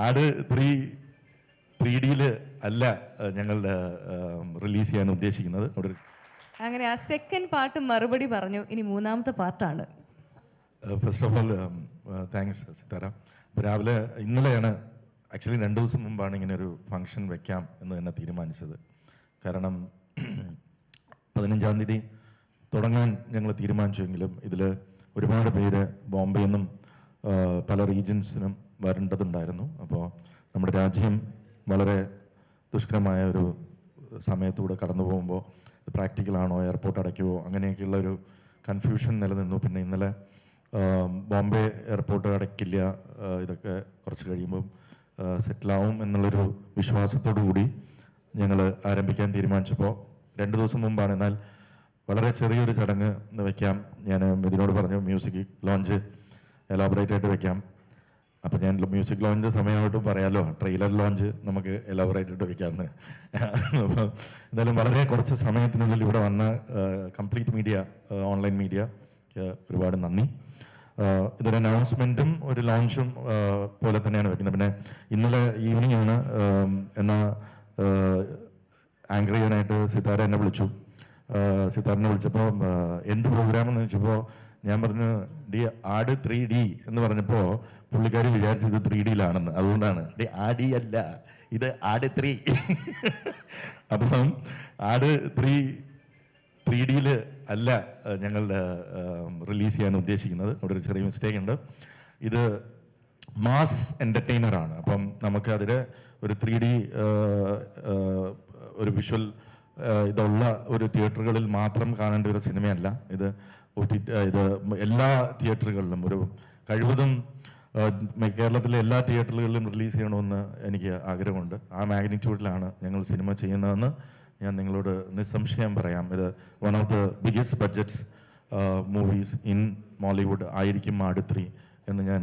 ആട് 3D അല്ല ഞങ്ങൾ റിലീസ് ചെയ്യാൻ ഉദ്ദേശിക്കുന്നത്. അങ്ങനെ ആ സെക്കൻഡ് പാർട്ട് മറുപടി പറഞ്ഞു. ഇനി മൂന്നാമത്തെ പാർട്ടാണ്. First of all thanks Sithara. രാവിലെ ഇന്നലെയാണ് ആക്ച്വലി 2 ദിവസം മുമ്പാണ് ഇങ്ങനെ ഒരു ഫംഗ്ഷൻ വെക്കാം എന്ന് തന്നെ തീരുമാനിച്ചത്. കാരണം 15-ാം തീയതി തുടങ്ങാൻ ഞങ്ങൾ തീരുമാനിച്ചുവെങ്കിലും ഇതിൽ ഒരുപാട് പേര് ബോംബെയിൽ നിന്നും പല റീജിയൻസിനും വരേണ്ടതുണ്ടായിരുന്നു. അപ്പോൾ നമ്മുടെ രാജ്യം വളരെ ദുഷ്കരമായ ഒരു സമയത്തൂടെ കടന്നു പോകുമ്പോൾ ഇത് പ്രാക്ടിക്കലാണോ, എയർപോർട്ട് അടയ്ക്കുമോ, അങ്ങനെയൊക്കെയുള്ള ഒരു കൺഫ്യൂഷൻ നിലനിന്നു. പിന്നെ ഇന്നലെ ബോംബെ എയർപോർട്ട് അടയ്ക്കില്ല, ഇതൊക്കെ കുറച്ച് കഴിയുമ്പം സെറ്റിലാവും എന്നുള്ളൊരു വിശ്വാസത്തോടു കൂടി ഞങ്ങൾ ആരംഭിക്കാൻ തീരുമാനിച്ചപ്പോൾ 2 ദിവസം മുമ്പാണ്. എന്നാൽ വളരെ ചെറിയൊരു ചടങ്ങ് വയ്ക്കാം. ഞാൻ ഇതിനോട് പറഞ്ഞു മ്യൂസിക് ലോഞ്ച് എലാബറേറ്റ് ആയിട്ട് വെക്കാം. അപ്പം ഞാൻ മ്യൂസിക് ലോഞ്ച് സമയമായിട്ടും പറയാമല്ലോ, ട്രെയിലർ ലോഞ്ച് നമുക്ക് എലാബറേറ്റ് ആയിട്ട് വെക്കാമെന്ന്. അപ്പം എന്തായാലും വളരെ കുറച്ച് സമയത്തിനുള്ളിൽ ഇവിടെ വന്ന കംപ്ലീറ്റ് മീഡിയ, ഓൺലൈൻ മീഡിയ ഒരുപാട് നന്ദി. ഇതൊരു അനൗൺസ്മെൻറ്റും ഒരു ലോഞ്ചും പോലെ തന്നെയാണ് വെക്കുന്നത്. പിന്നെ ഇന്നലെ ഈവനിങ് ആണ് എന്നാൽ ആങ്കർ ചെയ്യാനായിട്ട് സിതാര എന്നെ വിളിച്ചു. സിതാറിനെ വിളിച്ചപ്പോൾ എന്ത് പ്രോഗ്രാമെന്ന് ചോദിച്ചപ്പോൾ ഞാൻ പറഞ്ഞു ആട് 3D എന്ന് പറഞ്ഞപ്പോൾ പുള്ളിക്കാരി വിചാരിച്ചത് 3Dയിലാണെന്ന്. അതുകൊണ്ടാണ് ആടി അല്ല, ഇത് ആട് 3. അപ്പം ആട് 3D അല്ല ഞങ്ങൾ റിലീസ് ചെയ്യാൻ ഉദ്ദേശിക്കുന്നത്. അവിടെ ഒരു ചെറിയ മിസ്റ്റേക്ക് ഉണ്ട്. ഇത് മാസ് എൻ്റർടൈനറാണ്. അപ്പം നമുക്ക് അതിൽ ഒരു 3D ഒരു വിഷ്വൽ ഇതുള്ള ഒരു തിയേറ്ററുകളിൽ മാത്രം കാണേണ്ട ഒരു സിനിമയല്ല ഇത്. ഇത് എല്ലാ തിയേറ്ററുകളിലും ഒരു കഴിവതും കേരളത്തിലെ എല്ലാ തിയേറ്ററുകളിലും റിലീസ് ചെയ്യണമെന്ന് എനിക്ക് ആഗ്രഹമുണ്ട്. ആ മാഗ്നിറ്റ്യൂഡിലാണ് ഞങ്ങൾ സിനിമ ചെയ്യുന്നതെന്ന് ഞാൻ നിങ്ങളോട് നിസ്സംശയം പറയാം. ഇത് one of the biggest budgets movies in Mollywood ആയിരിക്കും ആട് 3 എന്ന് ഞാൻ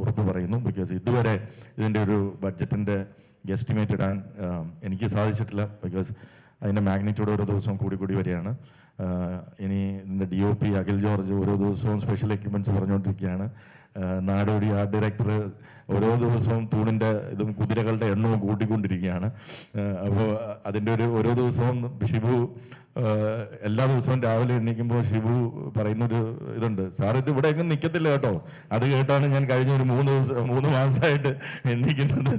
ഉറപ്പ് പറയുന്നു. ബിക്കോസ് ഇതുവരെ ഇതിൻ്റെ ഒരു ബഡ്ജറ്റിൻ്റെ എസ്റ്റിമേറ്റ് ഇടാൻ എനിക്ക് സാധിച്ചിട്ടില്ല. ബിക്കോസ് അതിൻ്റെ മാഗ്നിറ്റ്യൂഡ് ഓരോ ദിവസവും കൂടി വരികയാണ്. ഇനി ഇതിൻ്റെ DOP അഖിൽ ജോർജ് ഓരോ ദിവസവും സ്പെഷ്യൽ എക്യുപ്മെൻറ്റ്സ് പറഞ്ഞുകൊണ്ടിരിക്കുകയാണ്. നാടോടി ആർട്ട് ഡയറക്ടർ ഓരോ ദിവസവും തൂണിൻ്റെ ഇതും കുതിരകളുടെ എണ്ണവും കൂട്ടിക്കൊണ്ടിരിക്കുകയാണ്. അപ്പോൾ അതിൻ്റെ ഓരോ ദിവസവും ഷിബു എല്ലാ ദിവസവും രാവിലെ എണീക്കുമ്പോൾ ഷിബു പറയുന്നൊരു ഇതുണ്ട്, സാർ ഇത് ഇവിടെ എങ്ങും നിൽക്കത്തില്ല കേട്ടോ. അത് കേട്ടാണ് ഞാൻ കഴിഞ്ഞ ഒരു 3 മാസമായിട്ട് എണീക്കുന്നത്.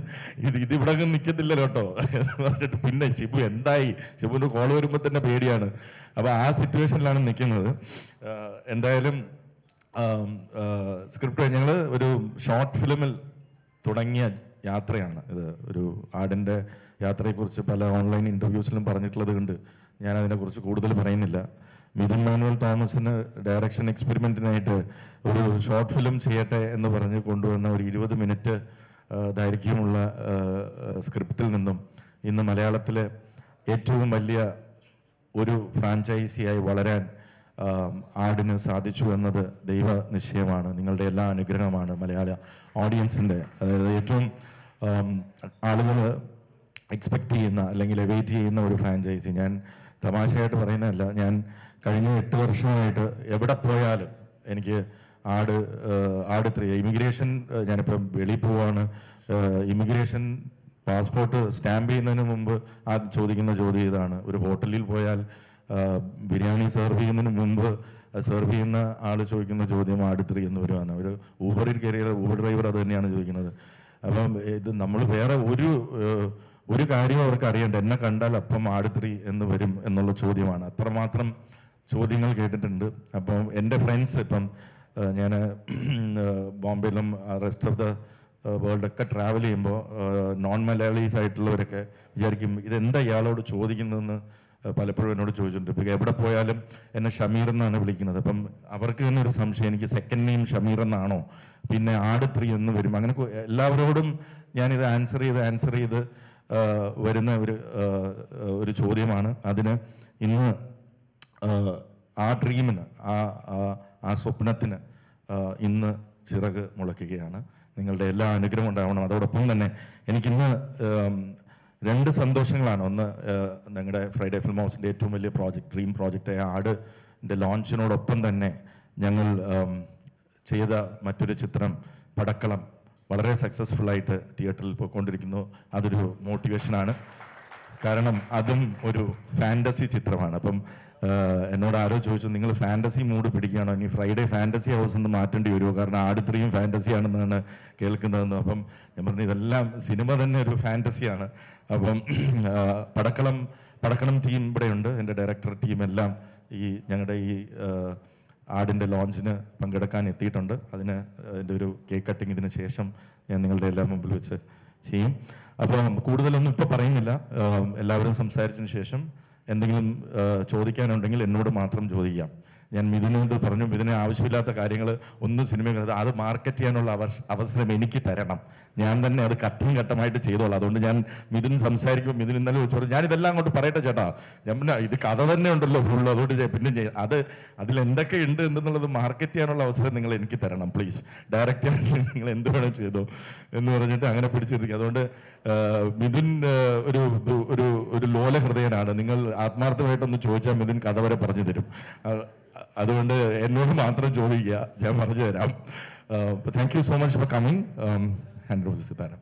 ഇതിവിടെ എങ്ങും നിൽക്കത്തില്ല കേട്ടോ എന്ന് പറഞ്ഞിട്ട് പിന്നെ ഷിബു എന്തായി, ഷിബുവിൻ്റെ കോൾ വരുമ്പോൾ തന്നെ പേടിയാണ്. അപ്പോൾ ആ സിറ്റുവേഷനിലാണ് നിൽക്കുന്നത്. എന്തായാലും സ്ക്രിപ്റ്റ് ഞങ്ങൾ ഒരു ഷോർട്ട് ഫിലിമിൽ തുടങ്ങിയ യാത്രയാണ് ഇത്. ഒരു ആടിൻ്റെ യാത്രയെക്കുറിച്ച് പല ഓൺലൈൻ ഇൻ്റർവ്യൂസിലും പറഞ്ഞിട്ടുള്ളത് കൊണ്ട് ഞാൻ അതിനെക്കുറിച്ച് കൂടുതൽ പറയുന്നില്ല. മിഥുൻ മാനുവൽ തോമസിന് ഡയറക്ഷൻ എക്സ്പെരിമെൻറ്റിനായിട്ട് ഒരു ഷോർട്ട് ഫിലിം ചെയ്യട്ടെ എന്ന് പറഞ്ഞ് കൊണ്ടുവന്ന ഒരു 20 മിനിറ്റ് ദൈർഘ്യമുള്ള സ്ക്രിപ്റ്റിൽ നിന്നും ഇന്ന് മലയാളത്തിലെ ഏറ്റവും വലിയ ഒരു ഫ്രാഞ്ചൈസിയായി വളരാൻ ആടിന് സാധിച്ചു എന്നത് ദൈവ നിശ്ചയമാണ്. നിങ്ങളുടെ എല്ലാ അനുഗ്രഹമാണ് മലയാള ഓഡിയൻസിൻ്റെ. അതായത് ഏറ്റവും ആളുകൾ എക്സ്പെക്റ്റ് ചെയ്യുന്ന അല്ലെങ്കിൽ വെയിറ്റ് ചെയ്യുന്ന ഒരു ഫ്രാഞ്ചൈസി. ഞാൻ തമാശയായിട്ട് പറയുന്നതല്ല, ഞാൻ കഴിഞ്ഞ 8 വർഷമായിട്ട് എവിടെ പോയാലും എനിക്ക് ആട് 3 ഇമിഗ്രേഷൻ, ഞാനിപ്പം വെളിയിൽ പോവാണ്, ഇമിഗ്രേഷൻ പാസ്പോർട്ട് സ്റ്റാമ്പ് ചെയ്യുന്നതിന് മുമ്പ് ആദ്യം ചോദിക്കുന്ന ചോദ്യം ഇതാണ്. ഒരു ഹോട്ടലിൽ പോയാൽ ബിരിയാണി സെർവ് ചെയ്യുന്നതിന് മുമ്പ് സെർവ് ചെയ്യുന്ന ആൾ ചോദിക്കുന്ന ചോദ്യം ആട് 3 എന്ന് വരുവാണ്. ഒരു ഊബറിൽ കയറിയ ഊബർ ഡ്രൈവർ അത് തന്നെയാണ് ചോദിക്കുന്നത്. അപ്പം ഇത് നമ്മൾ വേറെ ഒരു കാര്യം അവർക്ക് അറിയണ്ട, എന്നെ കണ്ടാൽ അപ്പം ആട് 3 എന്ന് വരും എന്നുള്ള ചോദ്യമാണ്. അത്രമാത്രം ചോദ്യങ്ങൾ കേട്ടിട്ടുണ്ട്. അപ്പം എൻ്റെ ഫ്രണ്ട്സ് ഇപ്പം ഞാൻ ബോംബെയിലും റെസ്റ്റ് ഓഫ് ദ വേൾഡൊക്കെ ട്രാവൽ ചെയ്യുമ്പോൾ നോൺ മലയാളീസ് ആയിട്ടുള്ളവരൊക്കെ വിചാരിക്കും ഇതെന്താ ഇയാളോട് ചോദിക്കുന്നതെന്ന് പലപ്പോഴും എന്നോട് ചോദിച്ചിട്ടുണ്ട്. ഇപ്പം എവിടെ പോയാലും എന്നെ ഷമീർ എന്നാണ് വിളിക്കുന്നത്. അപ്പം അവർക്ക് തന്നെ ഒരു സംശയം, എനിക്ക് സെക്കൻഡ് നെയിം ഷമീർ എന്നാണോ, പിന്നെ ആട് 3 എന്ന് വരും. അങ്ങനെ എല്ലാവരോടും ഞാനിത് ആൻസർ ചെയ്ത് വരുന്ന ഒരു ചോദ്യമാണ്. അതിന് ഇന്ന് ആ ഡ്രീമിന്, ആ സ്വപ്നത്തിന് ഇന്ന് ചിറക് മുളയ്ക്കുകയാണ്. നിങ്ങളുടെ എല്ലാ അനുഗ്രഹം ഉണ്ടാവണം. അതോടൊപ്പം തന്നെ എനിക്കിന്ന് 2 സന്തോഷങ്ങളാണ്. ഒന്ന്, ഞങ്ങളുടെ ഫ്രൈഡേ ഫിലിം ഹൗസിൻ്റെ ഏറ്റവും വലിയ പ്രോജക്റ്റ്, ഡ്രീം പ്രോജക്റ്റായ ആടിൻ്റെ ലോഞ്ചിനോടൊപ്പം തന്നെ ഞങ്ങൾ ചെയ്ത മറ്റൊരു ചിത്രം പടക്കളം വളരെ സക്സസ്ഫുൾ ആയിട്ട് തിയേറ്ററിൽ പോയിക്കൊണ്ടിരിക്കുന്നു. അതൊരു മോട്ടിവേഷനാണ്. കാരണം അതും ഒരു ഫാൻറ്റസി ചിത്രമാണ്. അപ്പം എന്നോട് ആരോ ചോദിച്ചു, നിങ്ങൾ ഫാൻറ്റസി മൂഡ് പിടിക്കുകയാണോ, ഇനി ഫ്രൈഡേ ഫാൻറ്റസി ഹൗസ് എന്ന് മാറ്റേണ്ടി വരുമോ, കാരണം ആട് 3 ഫാൻറ്റസി ആണെന്നാണ് കേൾക്കുന്നതെന്ന്. അപ്പം ഞാൻ പറഞ്ഞു, ഇതെല്ലാം സിനിമ തന്നെ ഒരു ഫാൻറ്റസിയാണ്. അപ്പം പടക്കളം ടീം ഇവിടെയുണ്ട്, എൻ്റെ ഡയറക്ടർ ടീം എല്ലാം ഞങ്ങളുടെ ഈ ആടിൻ്റെ ലോഞ്ചിന് പങ്കെടുക്കാൻ എത്തിയിട്ടുണ്ട്. അതിൻ്റെ ഒരു കേക്ക് കട്ടിങ് ഇതിന് ശേഷം ഞാൻ നിങ്ങളുടെ എല്ലാം മുമ്പിൽ വെച്ച് ചെയ്യും. അപ്പോൾ കൂടുതലൊന്നും ഇപ്പോൾ പറയുന്നില്ല. എല്ലാവരും സംസാരിച്ചതിന് ശേഷം എന്തെങ്കിലും ചോദിക്കാനുണ്ടെങ്കിൽ എന്നോട് മാത്രം ചോദിക്കാം. ഞാൻ മിഥുനോട് പറഞ്ഞു, മിഥുനെ ആവശ്യമില്ലാത്ത കാര്യങ്ങൾ ഒന്നും സിനിമയിൽ അത് മാർക്കറ്റ് ചെയ്യാനുള്ള അവസരം എനിക്ക് തരണം, ഞാൻ തന്നെ അത് ഘട്ടമായിട്ട് ചെയ്തോളാം. അതുകൊണ്ട് ഞാൻ മിഥുൻ സംസാരിക്കുമ്പോൾ മിഥുൻ ഇന്നലെ ചോദിച്ചോളൂ, ഞാനിതെല്ലാം അങ്ങോട്ട് പറയട്ടെ ചേട്ടാ, ഞാൻ ഇത് കഥ തന്നെ ഉണ്ടല്ലോ ഫുള്ള്, അതുകൊണ്ട് പിന്നെ അതിലെന്തൊക്കെ ഉണ്ട് എന്നുള്ളത് മാർക്കറ്റ് ചെയ്യാനുള്ള അവസരം നിങ്ങൾ എനിക്ക് തരണം പ്ലീസ്, ഡയറക്റ്റ് ചെയ്യാൻ നിങ്ങൾ എന്ത് വേണം ചെയ്തോ എന്ന് പറഞ്ഞിട്ട് അങ്ങനെ പിടിച്ചിരിക്കും. അതുകൊണ്ട് മിഥുൻ ഒരു ലോല ഹൃദയനാണ്. നിങ്ങൾ ആത്മാർത്ഥമായിട്ടൊന്ന് ചോദിച്ചാൽ മിഥുൻ കഥ വരെ പറഞ്ഞു തരും. അതുകൊണ്ട് എന്നോട് മാത്രം ചോദിക്കുക, ഞാൻ പറഞ്ഞു തരാം. Thank you so much for coming. Hand over to Sithara.